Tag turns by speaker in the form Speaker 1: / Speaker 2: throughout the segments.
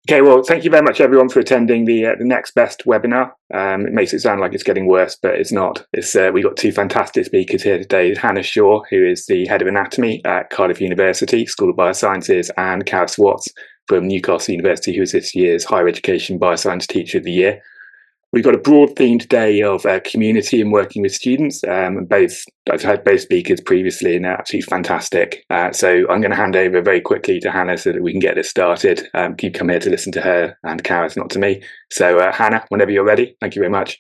Speaker 1: Okay, well, thank you very much, everyone, for attending the Next Best webinar. It makes it sound like it's getting worse, but it's not. We've got two fantastic speakers here today: Hannah Shaw, who is the head of anatomy at Cardiff University School of Biosciences, and Gareth Watts from Newcastle University, who is this year's Higher Education Bioscience Teacher of the Year. We've got a broad theme today of community and working with students. I've had both speakers previously, and they're absolutely fantastic. So I'm going to hand over very quickly to Hannah so that we can get this started. You come here to listen to her and Gareth, not to me. So Hannah, whenever you're ready. Thank you very much.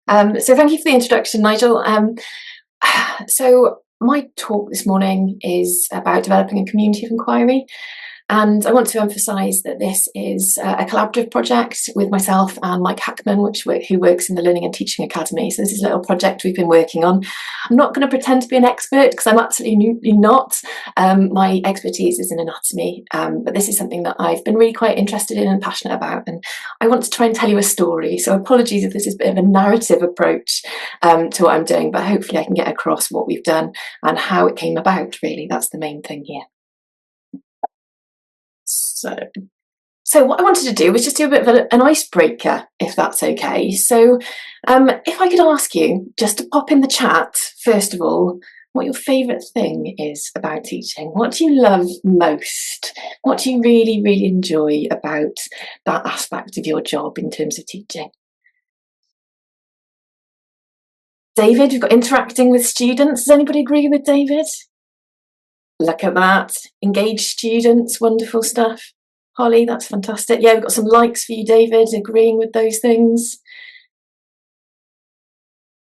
Speaker 2: So thank you for the introduction, Nigel. So my talk this morning is about developing a community of inquiry. And I want to emphasise that this is a collaborative project with myself and Mike Hackman, who works in the Learning and Teaching Academy. So this is a little project we've been working on. I'm not going to pretend to be an expert because I'm absolutely not. My expertise is in anatomy, but this is something that I've been really quite interested in and passionate about. And I want to try and tell you a story. So apologies if this is a bit of a narrative approach to what I'm doing, but hopefully I can get across what we've done and how it came about, really. That's the main thing here. So what I wanted to do was just do a bit of an icebreaker, if that's okay. So if I could ask you just to pop in the chat, first of all, what your favourite thing is about teaching. What do you love most? What do you really, really enjoy about that aspect of your job in terms of teaching? David, we've got interacting with students. Does anybody agree with David? Look at that. Engaged students, wonderful stuff. Holly, that's fantastic. Yeah, we've got some likes for you, David, agreeing with those things.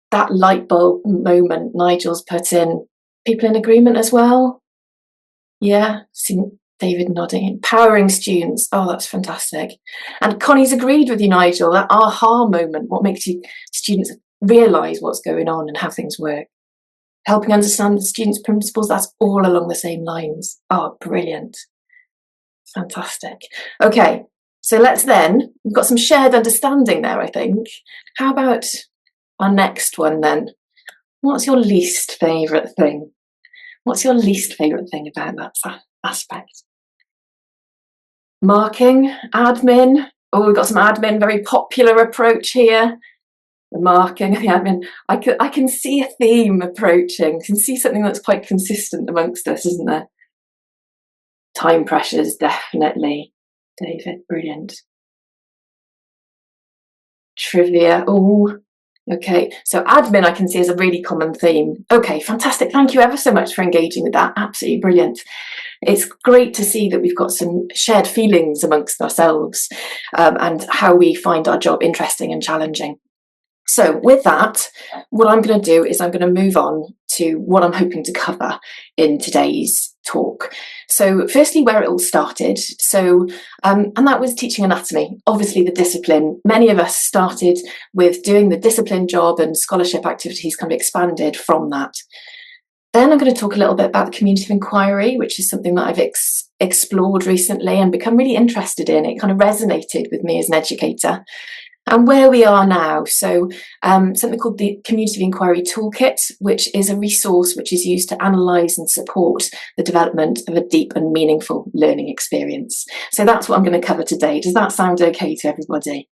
Speaker 2: That light bulb moment Nigel's put in. People in agreement as well? Yeah, seen David nodding. Empowering students. Oh, that's fantastic. And Connie's agreed with you, Nigel. That aha moment, what makes you students realise what's going on and how things work. Helping understand the students' principles, that's all along the same lines. Oh, brilliant. Fantastic. Okay, so we've got some shared understanding there, I think. How about our next one then? What's your least favourite thing? What's your least favourite thing about that aspect? Marking, admin. Oh, we've got some admin, very popular approach here. The marking, the admin. I can see a theme approaching. I can see something that's quite consistent amongst us, isn't there? Time pressures, definitely. David, brilliant. Trivia, oh, okay. So admin I can see as a really common theme. Okay, fantastic. Thank you ever so much for engaging with that. Absolutely brilliant. It's great to see that we've got some shared feelings amongst ourselves and how we find our job interesting and challenging. So with that, what I'm going to do is I'm going to move on to what I'm hoping to cover in today's talk. So firstly, where it all started. And that was teaching anatomy, obviously the discipline. Many of us started with doing the discipline job, and scholarship activities kind of expanded from that. Then I'm going to talk a little bit about the community of inquiry, which is something that I've explored recently and become really interested in. It kind of resonated with me as an educator. And where we are now, so something called the Community of Inquiry Toolkit, which is a resource which is used to analyse and support the development of a deep and meaningful learning experience. So that's what I'm going to cover today. Does that sound okay to everybody?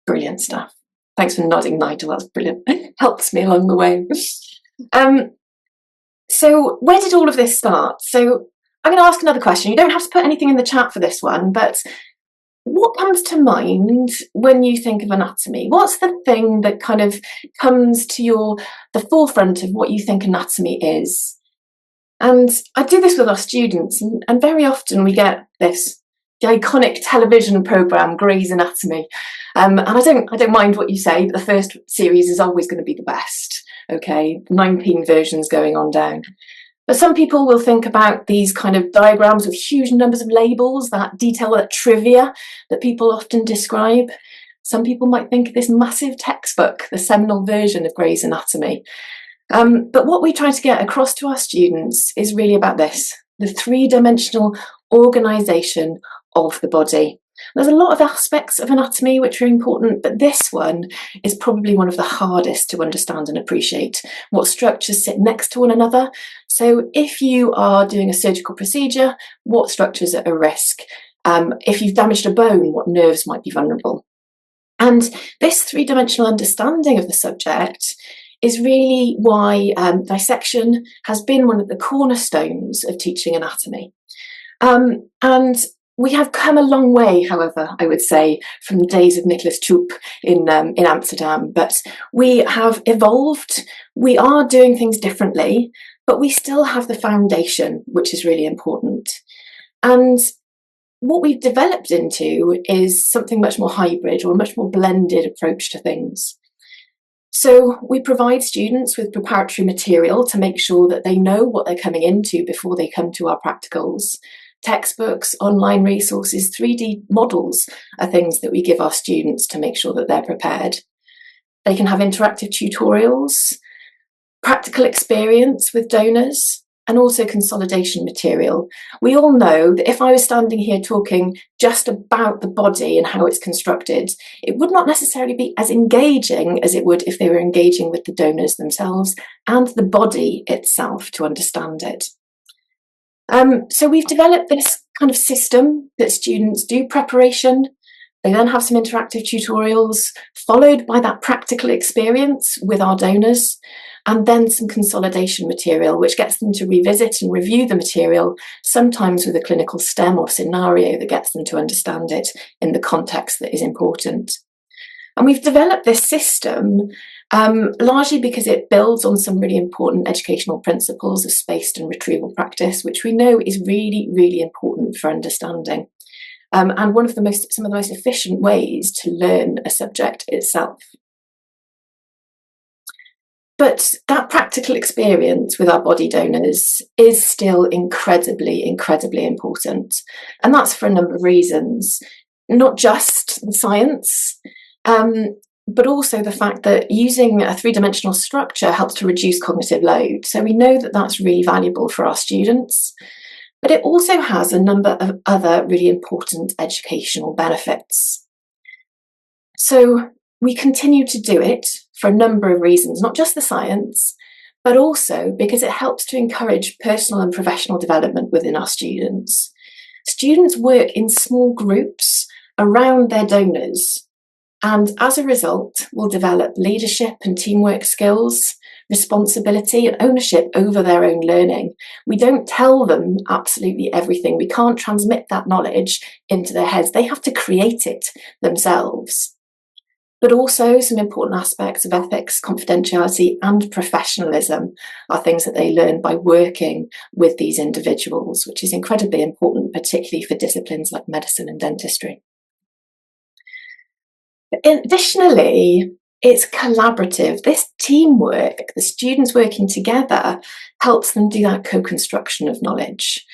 Speaker 2: Brilliant stuff. Thanks for nodding, Nigel. That's brilliant. Helps me along the way. So where did all of this start? So I'm going to ask another question. You don't have to put anything in the chat for this one, but what comes to mind when you think of anatomy? What's the thing that kind of comes to the forefront of what you think anatomy is? And I do this with our students, and very often we get the iconic television programme Grey's Anatomy. And I don't mind what you say, but the first series is always going to be the best. Okay, 19 versions going on down. But some people will think about these kind of diagrams with huge numbers of labels, that detail, that trivia that people often describe. Some people might think of this massive textbook, the seminal version of Grey's Anatomy. But what we try to get across to our students is really about this, the three-dimensional organisation of the body. There's a lot of aspects of anatomy which are important, but this one is probably one of the hardest to understand and appreciate. What structures sit next to one another. So if you are doing a surgical procedure, what structures are at risk? If you've damaged a bone, what nerves might be vulnerable? And this three-dimensional understanding of the subject is really why dissection has been one of the cornerstones of teaching anatomy. And we have come a long way, however, I would say, from the days of Nicholas Choup in Amsterdam. But we have evolved. We are doing things differently, but we still have the foundation, which is really important. And what we've developed into is something much more hybrid or a much more blended approach to things. So we provide students with preparatory material to make sure that they know what they're coming into before they come to our practicals. Textbooks, online resources, 3D models are things that we give our students to make sure that they're prepared. They can have interactive tutorials, practical experience with donors, and also consolidation material. We all know that if I was standing here talking just about the body and how it's constructed, it would not necessarily be as engaging as it would if they were engaging with the donors themselves and the body itself to understand it. So we've developed this kind of system that students do preparation. They then have some interactive tutorials, followed by that practical experience with our donors, and then some consolidation material, which gets them to revisit and review the material, sometimes with a clinical STEM or scenario that gets them to understand it in the context that is important. And we've developed this system largely because it builds on some really important educational principles of spaced and retrieval practice, which we know is really, really important for understanding. And some of the most efficient ways to learn a subject itself. But that practical experience with our body donors is still incredibly, incredibly important. And that's for a number of reasons, not just the science, but also the fact that using a three-dimensional structure helps to reduce cognitive load. So we know that that's really valuable for our students. But it also has a number of other really important educational benefits. So we continue to do it for a number of reasons, not just the science, but also because it helps to encourage personal and professional development within our students. Students work in small groups around their donors, and as a result will develop leadership and teamwork skills, responsibility and ownership over their own learning. We don't tell them absolutely everything. We can't transmit that knowledge into their heads. They have to create it themselves. But also some important aspects of ethics, confidentiality, and professionalism are things that they learn by working with these individuals, which is incredibly important, particularly for disciplines like medicine and dentistry. Additionally, it's collaborative. This teamwork, the students working together, helps them do that co-construction of knowledge.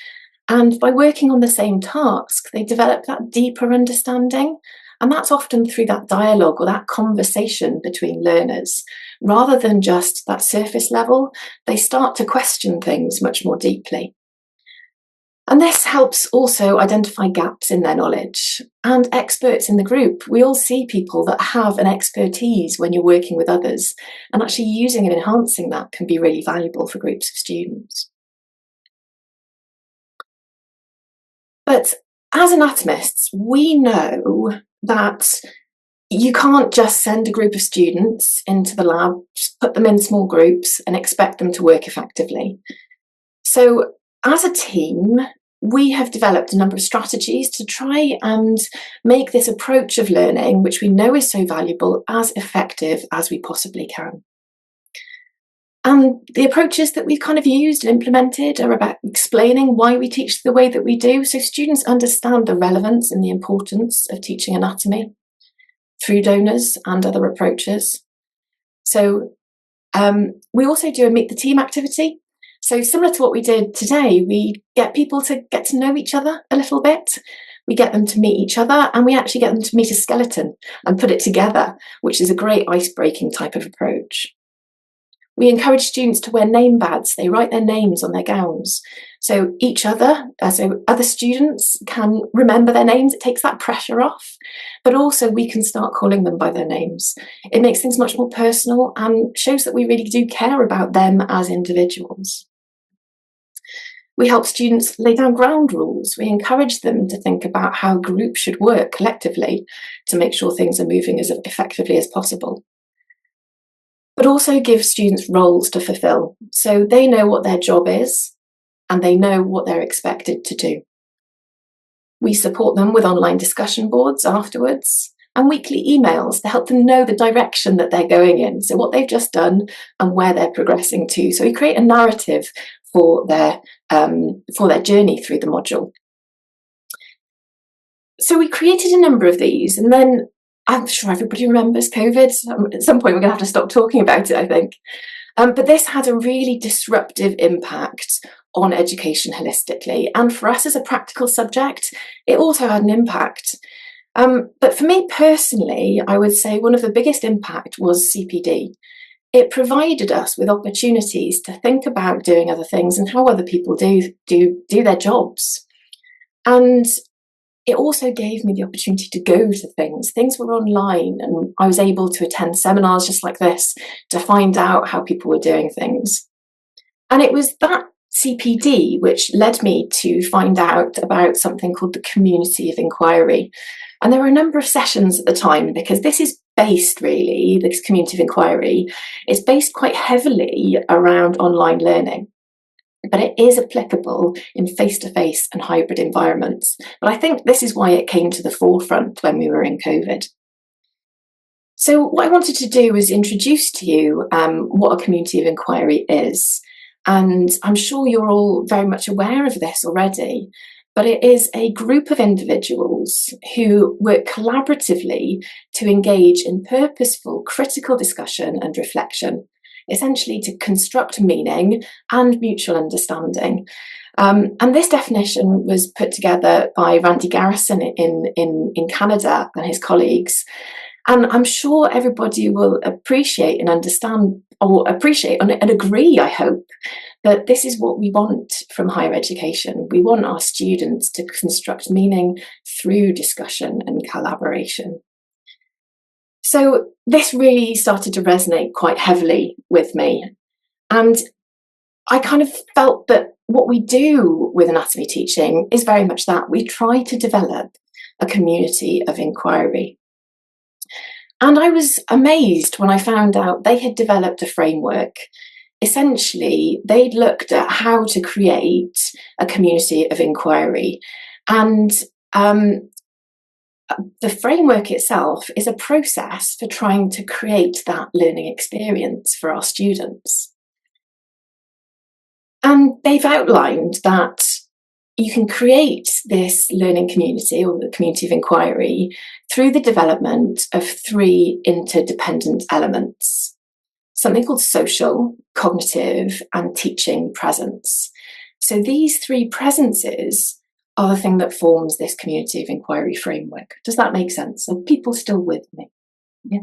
Speaker 2: And by working on the same task, they develop that deeper understanding. And that's often through that dialogue or that conversation between learners. Rather than just that surface level, they start to question things much more deeply. And this helps also identify gaps in their knowledge. And experts in the group, we all see people that have an expertise when you're working with others, and actually using and enhancing that can be really valuable for groups of students. But as anatomists, we know that you can't just send a group of students into the lab, put them in small groups and expect them to work effectively. So as a team, we have developed a number of strategies to try and make this approach of learning, which we know is so valuable, as effective as we possibly can. And the approaches that we've kind of used and implemented are about explaining why we teach the way that we do, so students understand the relevance and the importance of teaching anatomy through donors and other approaches. So we also do a meet the team activity. So similar to what we did today, we get people to get to know each other a little bit. We get them to meet each other, and we actually get them to meet a skeleton and put it together, which is a great ice-breaking type of approach. We encourage students to wear name badges. They write their names on their gowns. So other students can remember their names. It takes that pressure off, but also we can start calling them by their names. It makes things much more personal and shows that we really do care about them as individuals. We help students lay down ground rules. We encourage them to think about how groups should work collectively to make sure things are moving as effectively as possible. But also give students roles to fulfill, so they know what their job is and they know what they're expected to do. We support them with online discussion boards afterwards and weekly emails to help them know the direction that they're going in, so what they've just done and where they're progressing to. So we create a narrative for their journey through the module. So we created a number of these, and then I'm sure everybody remembers COVID. At some point we're going to have to stop talking about it, I think. But this had a really disruptive impact on education holistically. And for us as a practical subject, it also had an impact. But for me personally, I would say one of the biggest impact was CPD. It provided us with opportunities to think about doing other things and how other people do their jobs. And it also gave me the opportunity to go to things. Things were online and I was able to attend seminars just like this to find out how people were doing things. And it was that CPD which led me to find out about something called the community of inquiry. And there were a number of sessions at the time, because this is based really, this community of inquiry, is based quite heavily around online learning. But it is applicable in face-to-face and hybrid environments. But I think this is why it came to the forefront when we were in COVID. So what I wanted to do was introduce to you what a community of inquiry is. And I'm sure you're all very much aware of this already, but it is a group of individuals who work collaboratively to engage in purposeful, critical discussion and reflection, essentially to construct meaning and mutual understanding. And this definition was put together by Randy Garrison in Canada and his colleagues. And I'm sure everybody will appreciate and understand, or appreciate and agree, I hope, that this is what we want from higher education. We want our students to construct meaning through discussion and collaboration. So this really started to resonate quite heavily with me. And I kind of felt that what we do with anatomy teaching is very much that. We try to develop a community of inquiry. And I was amazed when I found out they had developed a framework. Essentially, they'd looked at how to create a community of inquiry. And the framework itself is a process for trying to create that learning experience for our students. And they've outlined that you can create this learning community, or the community of inquiry, through the development of 3 interdependent elements. Something called social, cognitive, and teaching presence. So these 3 presences are the thing that forms this community of inquiry framework. Does that make sense? Are people still with me? Yeah.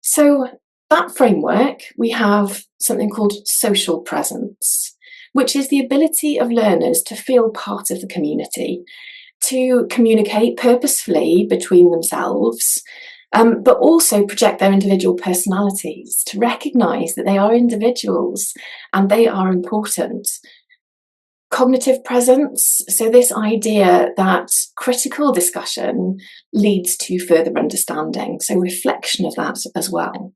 Speaker 2: So that framework, we have something called social presence, which is the ability of learners to feel part of the community, to communicate purposefully between themselves, but also project their individual personalities, to recognise that they are individuals and they are important. Cognitive presence, so this idea that critical discussion leads to further understanding, so reflection of that as well.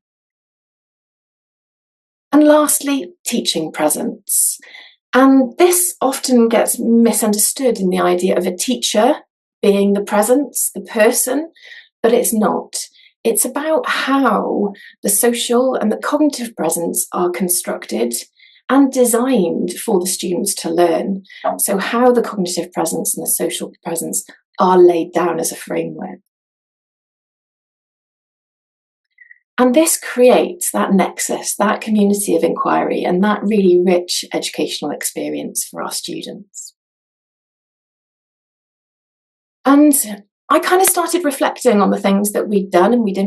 Speaker 2: And lastly, teaching presence. And this often gets misunderstood in the idea of a teacher being the presence, the person, but it's not. It's about how the social and the cognitive presence are constructed and designed for the students to learn. So how the cognitive presence and the social presence are laid down as a framework. And this creates that nexus, that community of inquiry, and that really rich educational experience for our students. And I kind of started reflecting on the things that we'd done and we'd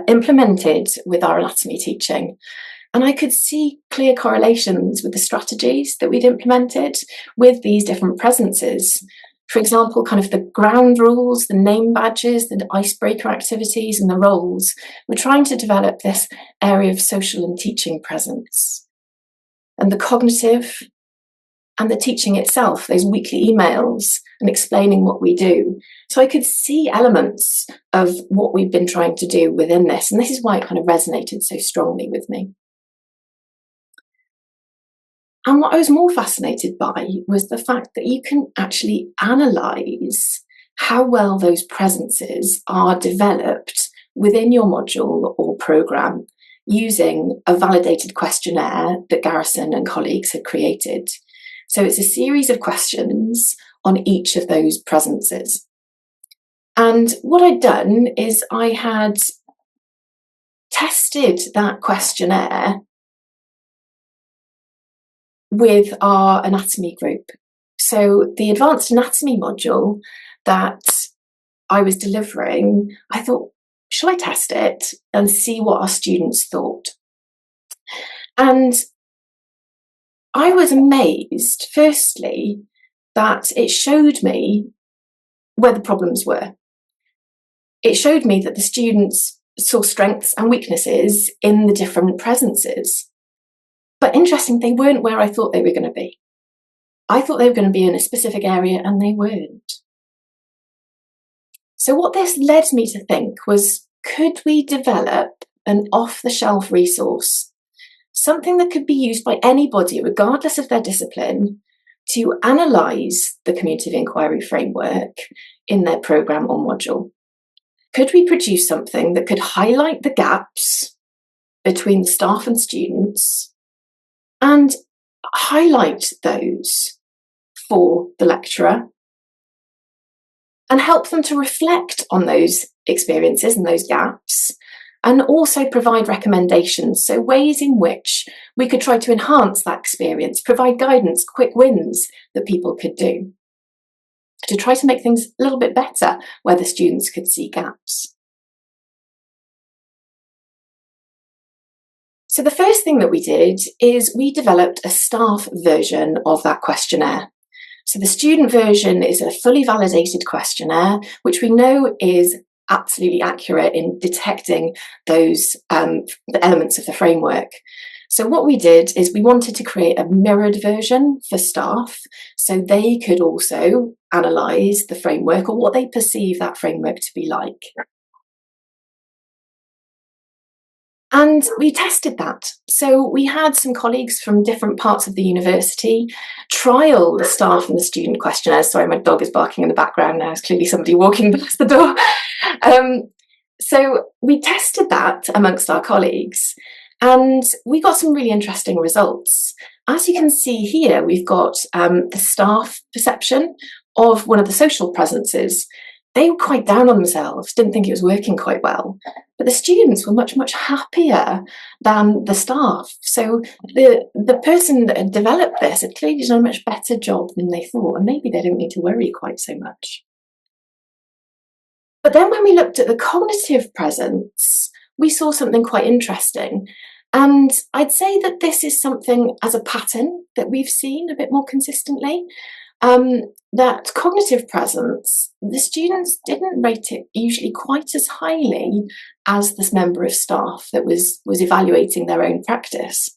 Speaker 2: implemented with our anatomy teaching. And I could see clear correlations with the strategies that we'd implemented with these different presences. For example, kind of the ground rules, the name badges, the icebreaker activities, and the roles. We're trying to develop this area of social and teaching presence. and the cognitive and the teaching itself, those weekly emails and explaining what we do. So I could see elements of what we've been trying to do within this. And this is why it kind of resonated so strongly with me. And what I was more fascinated by was the fact that you can actually analyse how well those presences are developed within your module or programme using a validated questionnaire that Garrison and colleagues had created. So it's a series of questions on each of those presences. And what I'd done is I had tested that questionnaire with our anatomy group. So the advanced anatomy module that I was delivering, I thought, shall I test it and see what our students thought? And I was amazed, firstly, that it showed me where the problems were. It showed me that the students saw strengths and weaknesses in the different presences. But interesting, they weren't where I thought they were going to be. I thought they were going to be in a specific area and they weren't. So what this led me to think was, could we develop an off-the-shelf resource, something that could be used by anybody, regardless of their discipline, to analyse the community of inquiry framework in their programme or module? Could we produce something that could highlight the gaps between staff and students and highlight those for the lecturer and help them to reflect on those experiences and those gaps, and also provide recommendations, so ways in which we could try to enhance that experience, provide guidance, quick wins that people could do to try to make things a little bit better where the students could see gaps. So the first thing that we did is we developed a staff version of that questionnaire. So the student version is a fully validated questionnaire, which we know is absolutely accurate in detecting those the elements of the framework. So what we did is we wanted to create a mirrored version for staff so they could also analyse the framework or what they perceive that framework to be like. And we tested that. So we had some colleagues from different parts of the university trial the staff and the student questionnaires. Sorry, my dog is barking in the background now. It's clearly somebody walking past the door. So we tested that amongst our colleagues and we got some really interesting results. As you can see here, we've got the staff perception of one of the social presences. They were quite down on themselves, didn't think it was working quite well. But the students were much, much happier than the staff. So the person that had developed this had clearly done a much better job than they thought, and maybe they didn't need to worry quite so much. But then when we looked at the cognitive presence, we saw something quite interesting. And I'd say that this is something as a pattern that we've seen a bit more consistently. That cognitive presence, the students didn't rate it usually quite as highly as this member of staff that was evaluating their own practice.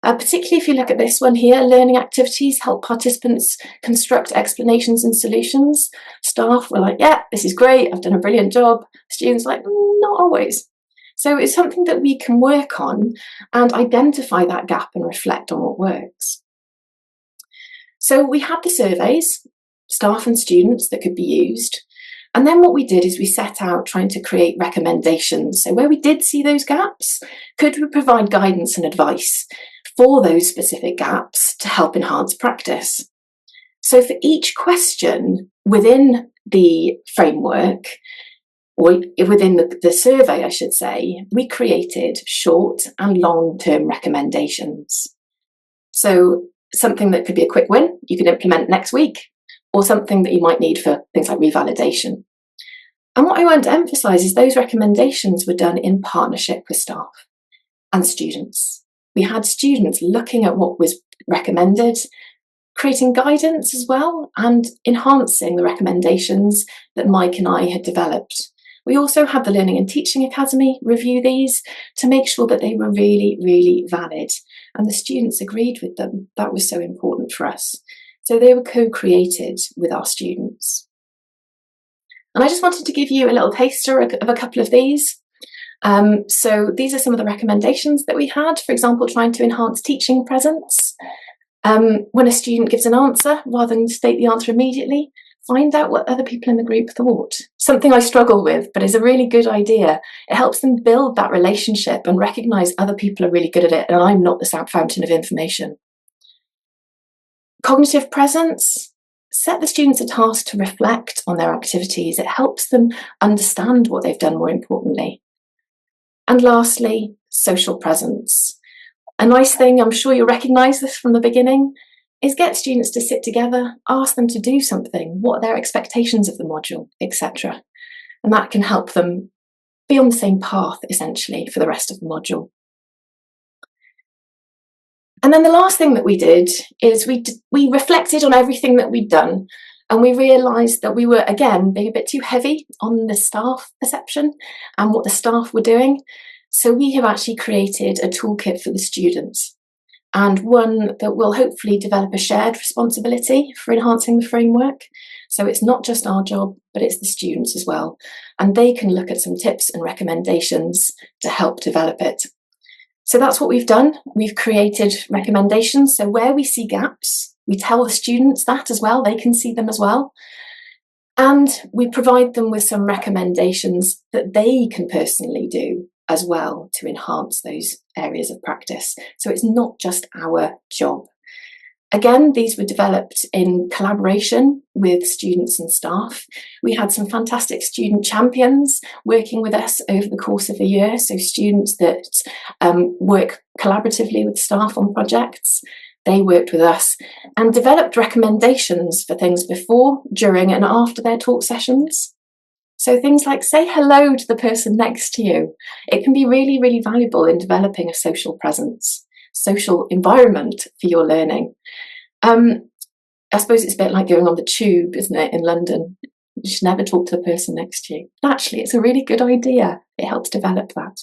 Speaker 2: Particularly if you look at this one here, learning activities help participants construct explanations and solutions. Staff were like, yeah, this is great, I've done a brilliant job. Students were like, not always. So it's something that we can work on and identify that gap and reflect on what works. So we had the surveys, staff and students, that could be used. And then what we did is we set out trying to create recommendations. So where we did see those gaps, could we provide guidance and advice for those specific gaps to help enhance practice? So for each question within the framework, or within the survey, I should say, we created short and long-term recommendations. So something that could be a quick win, you could implement next week, or something that you might need for things like revalidation. And what I want to emphasise is those recommendations were done in partnership with staff and students. We had students looking at what was recommended, creating guidance as well, and enhancing the recommendations that Mike and I had developed. We also had the Learning and Teaching Academy review these to make sure that they were really, really valid and the students agreed with them. That was so important for us. So they were co-created with our students. And I just wanted to give you a little taster of a couple of these. So these are some of the recommendations that we had. For example, trying to enhance teaching presence. When a student gives an answer, rather than state the answer immediately, find out what other people in the group thought. Something I struggle with, but is a really good idea. It helps them build that relationship and recognise other people are really good at it and I'm not the fountain of information. Cognitive presence. Set the students a task to reflect on their activities. It helps them understand what they've done more importantly. And lastly, social presence. A nice thing, I'm sure you'll recognise this from the beginning, is get students to sit together, ask them to do something, what are their expectations of the module, etc. And that can help them be on the same path, essentially, for the rest of the module. And then the last thing that we did is we reflected on everything that we'd done, and we realised that we were, again, being a bit too heavy on the staff perception and what the staff were doing. So we have actually created a toolkit for the students, and one that will hopefully develop a shared responsibility for enhancing the framework. So it's not just our job, but it's the students as well. And they can look at some tips and recommendations to help develop it. So that's what we've done. We've created recommendations. So where we see gaps, we tell the students that as well. They can see them as well. And we provide them with some recommendations that they can personally do as well to enhance those areas of practice. So it's not just our job. Again, these were developed in collaboration with students and staff. We had some fantastic student champions working with us over the course of the year. So students that work collaboratively with staff on projects, they worked with us and developed recommendations for things before, during and after their talk sessions. So things like say hello to the person next to you. It can be really, really valuable in developing a social presence, social environment for your learning. I suppose it's a bit like going on the tube, isn't it, in London? You should never talk to the person next to you. But actually, it's a really good idea. It helps develop that.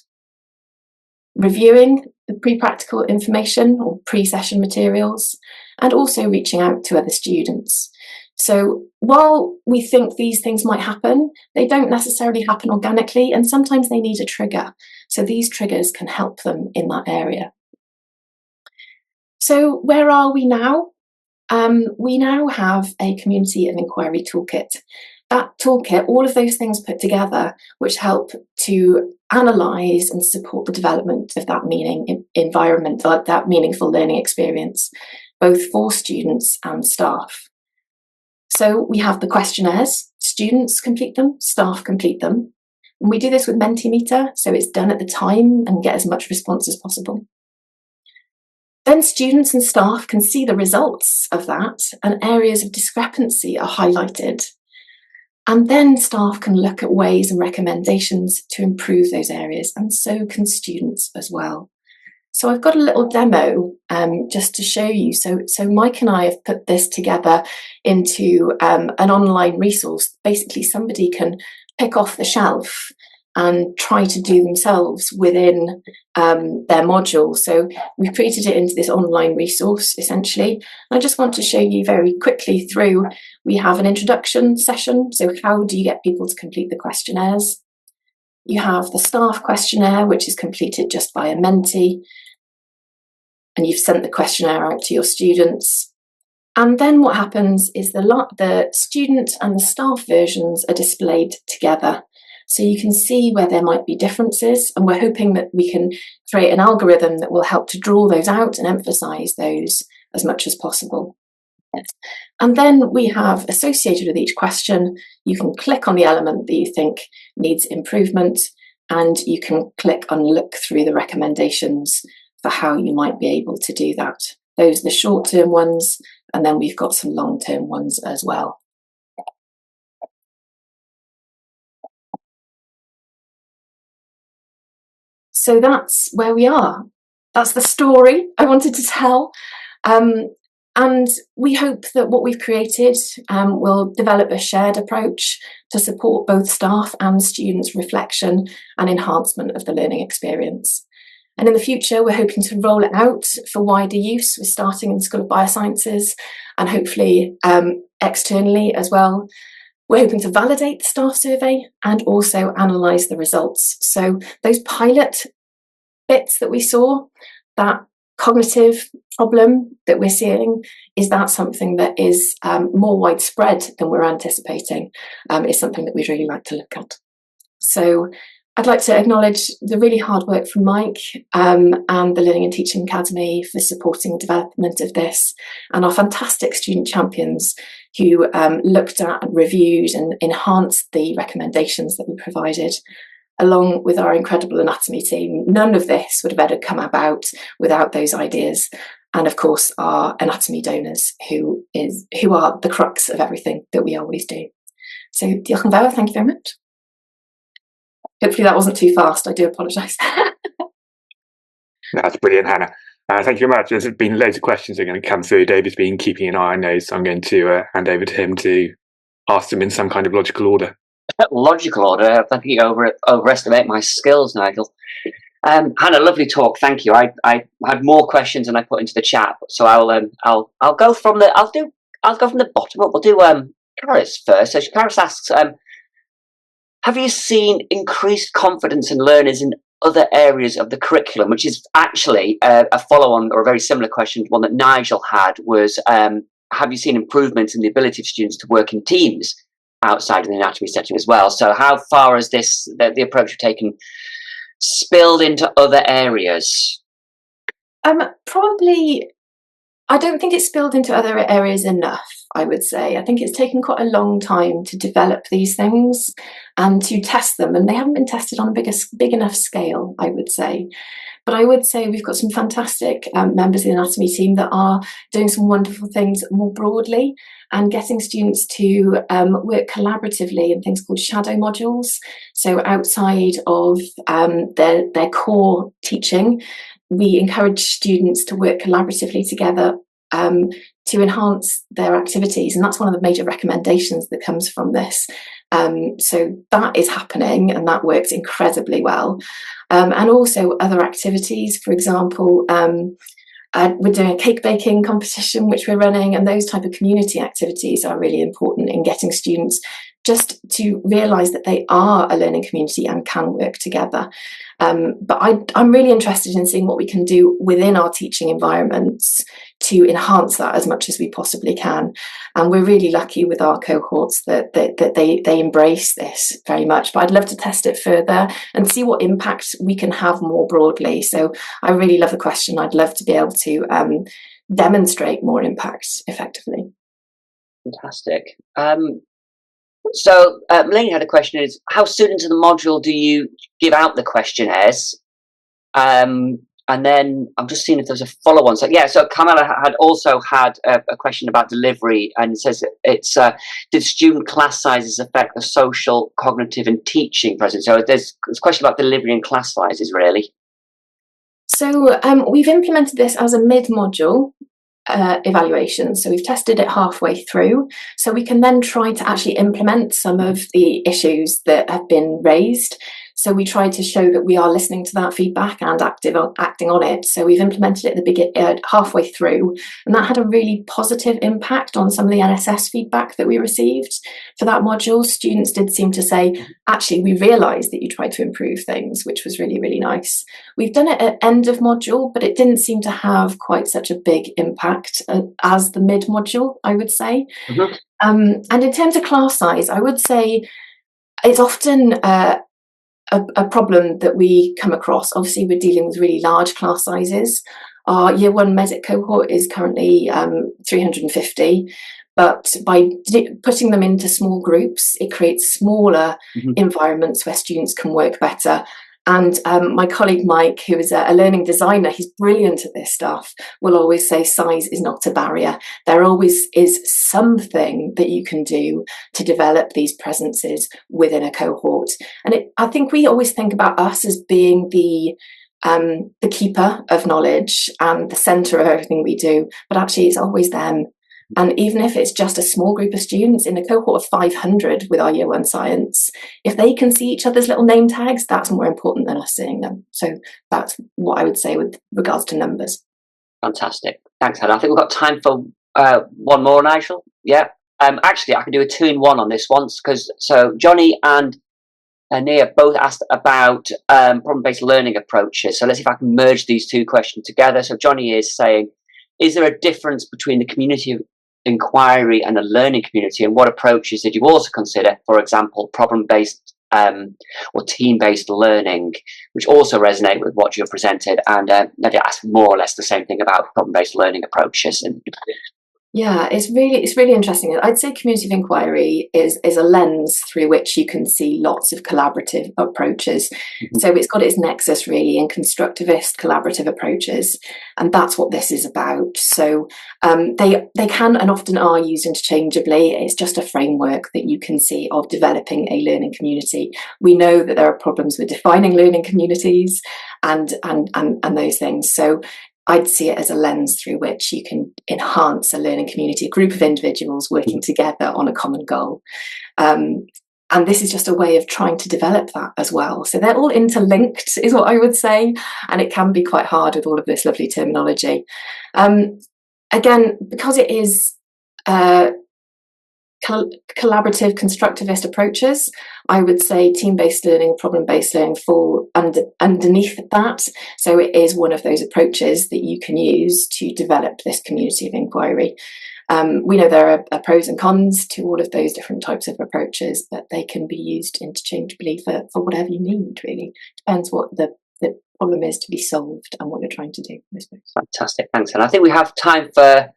Speaker 2: Reviewing the pre-practical information or pre-session materials, and also reaching out to other students. So while we think these things might happen, they don't necessarily happen organically, and sometimes they need a trigger. So these triggers can help them in that area. So where are we now? We now have a community of inquiry toolkit. That toolkit, all of those things put together, which help to analyse and support the development of that environment, that meaningful learning experience, both for students and staff. So we have the questionnaires, students complete them, staff complete them. And we do this with Mentimeter, so it's done at the time and get as much response as possible. Then students and staff can see the results of that, and areas of discrepancy are highlighted. And then staff can look at ways and recommendations to improve those areas, and so can students as well. So I've got a little demo just to show you. So Mike and I have put this together into an online resource. Basically, somebody can pick off the shelf and try to do themselves within their module. So we've created it into this online resource, essentially. I just want to show you very quickly through. We have an introduction session. So how do you get people to complete the questionnaires? You have the staff questionnaire, which is completed just by a mentee. And you've sent the questionnaire out to your students. And then what happens is the student and the staff versions are displayed together. So you can see where there might be differences, and we're hoping that we can create an algorithm that will help to draw those out and emphasise those as much as possible. And then we have associated with each question, you can click on the element that you think needs improvement, and you can click and look through the recommendations for how you might be able to do that. Those are the short-term ones, and then we've got some long-term ones as well. So that's where we are. That's the story I wanted to tell. And we hope that what we've created will develop a shared approach to support both staff and students' reflection and enhancement of the learning experience. And in the future, we're hoping to roll it out for wider use. We're starting in the School of Biosciences and hopefully externally as well. We're hoping to validate the staff survey and also analyse the results. So those pilot bits that we saw, that cognitive problem that we're seeing, is that something that is more widespread than we're anticipating, is something that we'd really like to look at. So I'd like to acknowledge the really hard work from Mike and the Learning and Teaching Academy for supporting the development of this, and our fantastic student champions who looked at, reviewed and enhanced the recommendations that we provided, along with our incredible anatomy team. None of this would have ever come about without those ideas. And of course, our anatomy donors, who are the crux of everything that we always do. So, diolch yn fawr, thank you very much. Hopefully that wasn't too fast, I do apologise.
Speaker 1: That's brilliant, Hannah. Thank you very much. There's been loads of questions that are going to come through. David's been keeping an eye on those, so I'm going to hand over to him to ask them in some kind of logical order.
Speaker 3: Logical order? I think you overestimate my skills, Nigel. Hannah, lovely talk. Thank you. I had more questions than I put into the chat, so I'll go from the bottom up. We'll do Karis first. So Karis asks, have you seen increased confidence in learners in other areas of the curriculum? Which is actually a follow-on or a very similar question to one that Nigel had, was have you seen improvements in the ability of students to work in teams outside of the anatomy setting as well? So how far has the approach you've taken spilled into other areas?
Speaker 2: Probably, I don't think it's spilled into other areas enough, I would say. I think it's taken quite a long time to develop these things and to test them, and they haven't been tested on a big enough scale, I would say. But I would say we've got some fantastic members of the anatomy team that are doing some wonderful things more broadly and getting students to work collaboratively in things called shadow modules. So outside of their core teaching, we encourage students to work collaboratively together to enhance their activities, and that's one of the major recommendations that comes from this. So that is happening, and that works incredibly well. And also other activities, for example, we're doing a cake baking competition which we're running, and those type of community activities are really important in getting students just to realise that they are a learning community and can work together. But I'm really interested in seeing what we can do within our teaching environments to enhance that as much as we possibly can. And we're really lucky with our cohorts that they embrace this very much. But I'd love to test it further and see what impact we can have more broadly. So I really love the question. I'd love to be able to demonstrate more impact effectively.
Speaker 3: Fantastic. So Melanie had a question, is how soon into the module do you give out the questionnaires? And then I'm just seeing if there's a follow-on. So yeah, so Camilla had also had a question about delivery, and it says it's did student class sizes affect the social, cognitive and teaching presence? So there's a question about delivery and class sizes, really.
Speaker 2: So we've implemented this as a mid-module evaluation. So we've tested it halfway through, so we can then try to actually implement some of the issues that have been raised. So we try to show that we are listening to that feedback and acting on it. So we've implemented it at the halfway through, and that had a really positive impact on some of the NSS feedback that we received for that module. Students did seem to say, actually, we realised that you tried to improve things, which was really, really nice. We've done it at end of module, but it didn't seem to have quite such a big impact as the mid module, I would say. Mm-hmm. And in terms of class size, I would say it's often a problem that we come across. Obviously, we're dealing with really large class sizes. Our year one medic cohort is currently 350, but by putting them into small groups, it creates smaller environments where students can work better. And my colleague Mike, who is a learning designer, he's brilliant at this stuff, will always say size is not a barrier. There always is something that you can do to develop these presences within a cohort. And I think we always think about us as being the keeper of knowledge and the centre of everything we do, but actually it's always them. And even if it's just a small group of students in a cohort of 500 with our Year 1 Science, if they can see each other's little name tags, that's more important than us seeing them. So that's what I would say with regards to numbers.
Speaker 3: Fantastic. Thanks, Hannah. I think we've got time for one more, Nigel. Yeah. Actually, I can do a 2-in-1 on this once, because so Johnny and Nia both asked about problem-based learning approaches. So let's see if I can merge these two questions together. So Johnny is saying, is there a difference between the community of inquiry and the learning community, and what approaches did you also consider? For example, problem-based or team-based learning, which also resonate with what you've presented. And maybe ask more or less the same thing about problem-based learning approaches. And
Speaker 2: yeah, it's really interesting. I'd say community of inquiry is a lens through which you can see lots of collaborative approaches. Mm-hmm. So it's got its nexus really in constructivist collaborative approaches, and that's what this is about. So they can and often are used interchangeably. It's just a framework that you can see of developing a learning community. We know that there are problems with defining learning communities and those things. So I'd see it as a lens through which you can enhance a learning community, a group of individuals working together on a common goal. And this is just a way of trying to develop that as well. So they're all interlinked, is what I would say. And it can be quite hard with all of this lovely terminology. Again, because it is collaborative, constructivist approaches, I would say team-based learning, problem-based learning fall underneath that. So it is one of those approaches that you can use to develop this community of inquiry. We know there are pros and cons to all of those different types of approaches, but they can be used interchangeably for whatever you need, really. Depends what the problem is to be solved and what you're trying to do, I suppose.
Speaker 3: Fantastic, thanks. And I think we have time for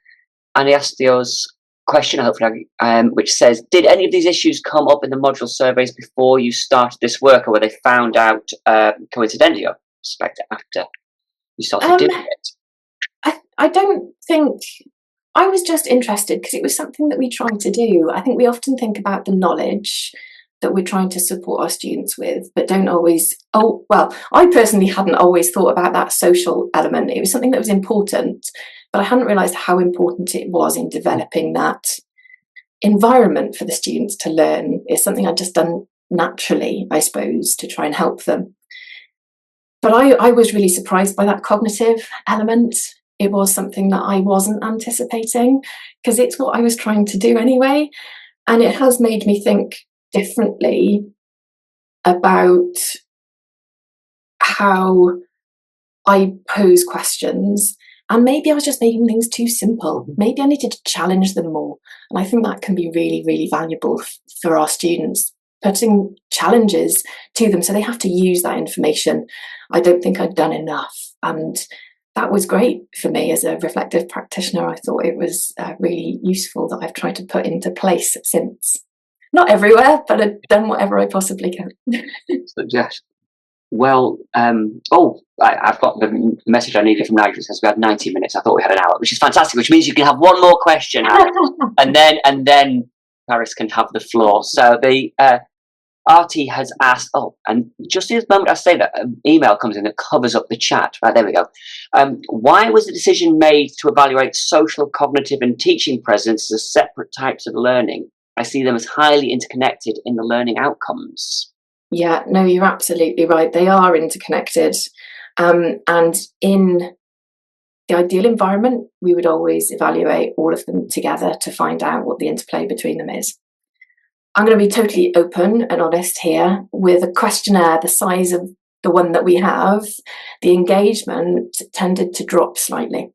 Speaker 3: Aniastio's question, hopefully, which says, did any of these issues come up in the module surveys before you started this work, or were they found out coincidentally, or suspect after you started doing it?
Speaker 2: I don't think, I was just interested because it was something that we tried to do. I think we often think about the knowledge that we're trying to support our students with, but don't always, I personally hadn't always thought about that social element. It was something that was important, but I hadn't realised how important it was in developing that environment for the students to learn. It's something I'd just done naturally, I suppose, to try and help them. But I was really surprised by that cognitive element. It was something that I wasn't anticipating, because it's what I was trying to do anyway. And it has made me think differently about how I pose questions. And maybe I was just making things too simple. Maybe I needed to challenge them more. And I think that can be really, really valuable for our students, putting challenges to them so they have to use that information. I don't think I'd done enough. And that was great for me as a reflective practitioner. I thought it was really useful that I've tried to put into place since. Not everywhere, but I've done whatever I possibly can.
Speaker 3: So, yes. Well, I've got the message I needed from Nigel. It says we had 90 minutes. I thought we had an hour, which is fantastic, which means you can have one more question, and then Paris can have the floor. So the RT has asked, and just in this moment I say that, an email comes in that covers up the chat. Right, there we go. Why was the decision made to evaluate social, cognitive and teaching presence as separate types of learning? I see them as highly interconnected in the learning outcomes.
Speaker 2: Yeah, no, you're absolutely right. They are interconnected. And in the ideal environment, we would always evaluate all of them together to find out what the interplay between them is. I'm going to be totally open and honest here. With a questionnaire the size of the one that we have, the engagement tended to drop slightly.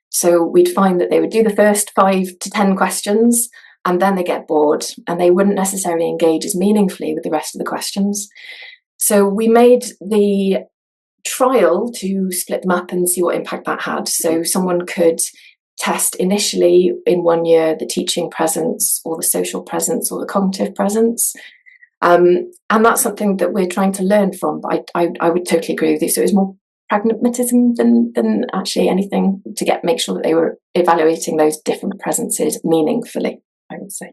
Speaker 2: So we'd find that they would do the first 5 to 10 questions, and then they get bored and they wouldn't necessarily engage as meaningfully with the rest of the questions. So we made the trial to split them up and see what impact that had. So someone could test initially in 1 year the teaching presence or the social presence or the cognitive presence. And that's something that we're trying to learn from. But I would totally agree with you. So it was more pragmatism than actually anything to make sure that they were evaluating those different presences meaningfully, I would say.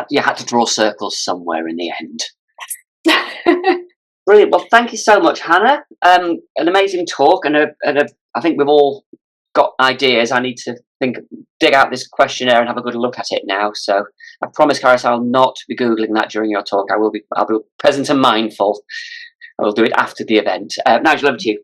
Speaker 3: You had to draw circles somewhere in the end. Brilliant. Well, thank you so much, Hannah. An amazing talk, and I think we've all got ideas. I need to think, dig out this questionnaire and have a good look at it now. So I promise, Caris, I'll not be Googling that during your talk. I'll be present and mindful. I will do it after the event. Nigel, over to you.